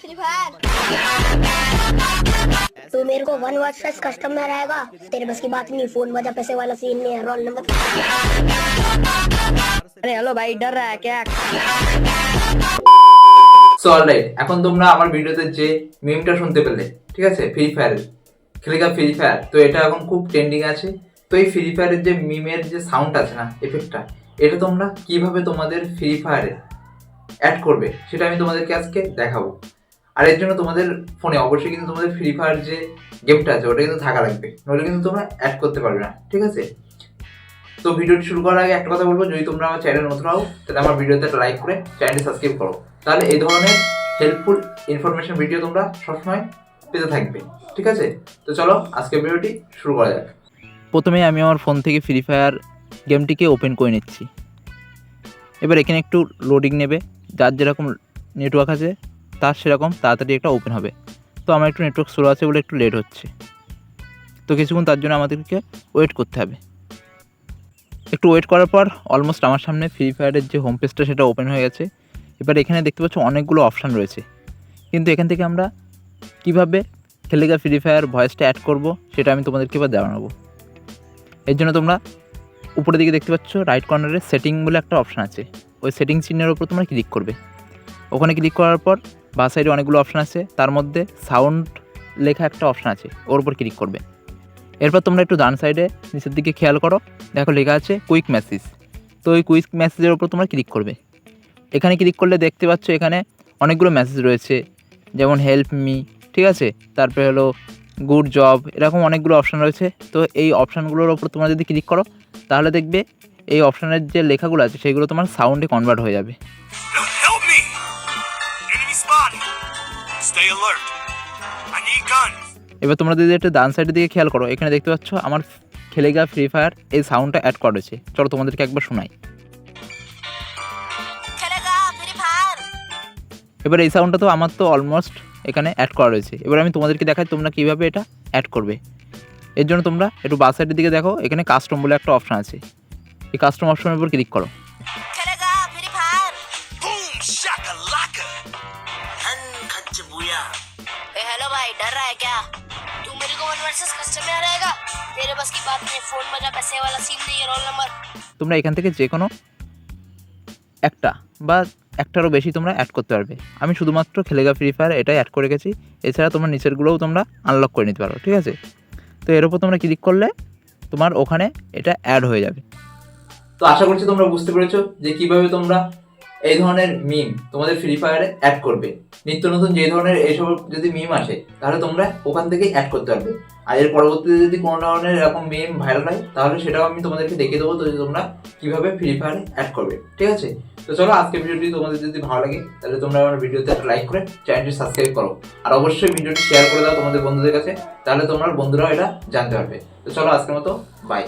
Free fire. तू मेरे को 1 वर्सेस कस्टम में रहेगा, तेरे बस की बात नहीं। फोन बजा, पैसे वाला सीन नहीं है। Roll number. अरे हेलो भाई, डर रहा है क्या? সো অলরাইট, এখন তোমরা আমার ভিডিওতে যে মিমটা শুনতে পেলে, ঠিক আছে, ফ্রি ফায়ার খেলেগা ফ্রি ফায়ার, তো এটা এখন খুব ট্রেন্ডিং আছে। তো এই ফ্রি ফায়ারের যে মিমের যে সাউন্ড আছে না, এফেক্টটা, এটা তোমরা কিভাবে তোমাদের ফ্রি ফায়ারে অ্যাড করবে সেটা আমি তোমাদেরকে আজকে দেখাবো। আর এর জন্য তোমাদের ফোনে অবশ্যই কিন্তু তোমাদের ফ্রি ফায়ার যে গেমটা আছে ওটা কিন্তু থাকা লাগবে, নইলে কিন্তু তোমরা অ্যাড করতে পারবে না, ঠিক আছে। তো ভিডিওটি শুরু করার আগে একটা কথা বলবো, যদি তোমরা আমার চ্যানেল নতুন হও তাহলে আমার ভিডিওতে একটা লাইক করে চ্যানেলটি সাবস্ক্রাইব করো, তাহলে এই ধরনের হেল্পফুল ইনফরমেশন ভিডিও তোমরা সবসময় পেতে থাকবে, ঠিক আছে। তো চলো আজকের ভিডিওটি শুরু করা যাক। প্রথমে আমি আমার ফোন থেকে ফ্রি ফায়ার গেমটিকে ওপেন করে নিচ্ছি। এবার এখানে একটু লোডিং নেবে, যার যেরকম নেটওয়ার্ক আছে তার সেরকম তাড়াতাড়ি একটা ওপেন হবে। তো আমার একটু নেটওয়ার্ক স্লো আছে বলে একটু লেট হচ্ছে, তো কিছুক্ষণ তার জন্য আমাদেরকে ওয়েট করতে হবে। একটু ওয়েট করার পর অলমোস্ট আমার সামনে ফ্রি ফায়ারের যে হোম পেজটা সেটা ওপেন হয়ে গেছে। এবার এখানে দেখতে পাচ্ছ অনেকগুলো অপশান রয়েছে, কিন্তু এখান থেকে আমরা কীভাবে খেলেগা ফ্রি ফায়ার ভয়েসটা অ্যাড করব সেটা আমি তোমাদেরকে এবার জানাবো। এর জন্য তোমরা উপরের দিকে দেখতে পাচ্ছ রাইট কর্নারে সেটিং বলে একটা অপশান আছে, ওই সেটিং চিহ্নের উপর তোমরা ক্লিক করবে। ওখানে ক্লিক করার পর বাঁ সাইডে অনেকগুলো অপশান আছে, তার মধ্যে সাউন্ড লেখা একটা অপশান আছে, ওর উপর ক্লিক করবে। এরপর তোমরা একটু ডান সাইডে নিচের দিকে খেয়াল করো, দেখো লেখা আছে কুইক মেসেজ। তো ওই কুইক মেসেজের উপর তোমরা ক্লিক করবে। এখানে ক্লিক করলে দেখতে পাচ্ছ এখানে অনেকগুলো মেসেজ রয়েছে, যেমন হেল্প মি, ঠিক আছে, তারপরে হলো গুড জব, এরকম অনেকগুলো অপশান রয়েছে। তো এই অপশানগুলোর ওপর তোমরা যদি ক্লিক করো তাহলে দেখবে এই অপশানের যে লেখাগুলো আছে সেগুলো তোমার সাউন্ডে কনভার্ট হয়ে যাবে। Help me! Enemy spotted. Stay alert. I need guns. এবার তোমরা যদি একটু ডান সাইডের দিকে খেয়াল করো, এখানে দেখতে পাচ্ছ আমার খেলেগা ফ্রি ফায়ার এই সাউন্ডটা অ্যাড করা রয়েছে। চলো তোমাদেরকে একবার শোনাই। খেলেগা ফ্রি ফায়ার। এবার এই সাউন্ডটা তো আমার তো অলমোস্ট এখানে অ্যাড করা রয়েছে। এবার আমি তোমাদেরকে দেখাই তোমরা কীভাবে এটা অ্যাড করবে। এর জন্য তোমরা একটু বাঁ সাইডের দিকে দেখো, এখানে কাস্টম বলে একটা অপশান আছে, এই কাস্টম অপশনের উপর ক্লিক করো। খেলেগা Free Fire. Boom shakalaka. Hankachibuya. ए हेलो भाई, डर रहा है क्या? तू मेरे को 1 वर्सेस कस्टम में रहेगा, तेरे बस की बात नहीं। फोन बजा, पैसे वाला सीन नहीं है। Roll number. তোমরা এখান থেকে যে কোনো একটা বা একটারও বেশি তোমরা অ্যাড করতে পারবে। আমি শুধুমাত্র খেলেগা ফ্রি ফায়ার এটাই অ্যাড করে গেছি, এছাড়া তোমরা নিচেরগুলোও তোমরা আনলক করে নিতে পারো, ঠিক আছে। তো এর উপর তোমরা ক্লিক করলে তোমার ওখানে এটা অ্যাড হয়ে যাবে। তো আশা করছি তোমরা বুঝতে পেরেছো যে কিভাবে তোমরা এই ধরনের মিম তোমাদের ফ্রি ফায়ারে অ্যাড করবে। নিত্য নতুন যে ধরনের এইসব যদি মিম আসে তাহলে তোমরা ওখান থেকেই অ্যাড করতে পারবে। আর এর পরবর্তীতে যদি কোনো ধরনের এরকম মিম ভাইরাল হয় তাহলে সেটাও আমি তোমাদেরকে দেখিয়ে দেবো, তো তোমরা কিভাবে ফ্রি ফায়ারে অ্যাড করবে, ঠিক আছে। তো চলো আজকের ভিডিওটি তোমাদের যদি ভালো লাগে তাহলে তোমরা আমার ভিডিওতে একটা লাইক করে চ্যানেলটি সাবস্ক্রাইব করো, আর অবশ্যই ভিডিওটি শেয়ার করে দাও তোমাদের বন্ধুদের কাছে, তাহলে তোমার বন্ধুরাও এটা জানতে পারবে। তো চলো আজকের মতো বাই।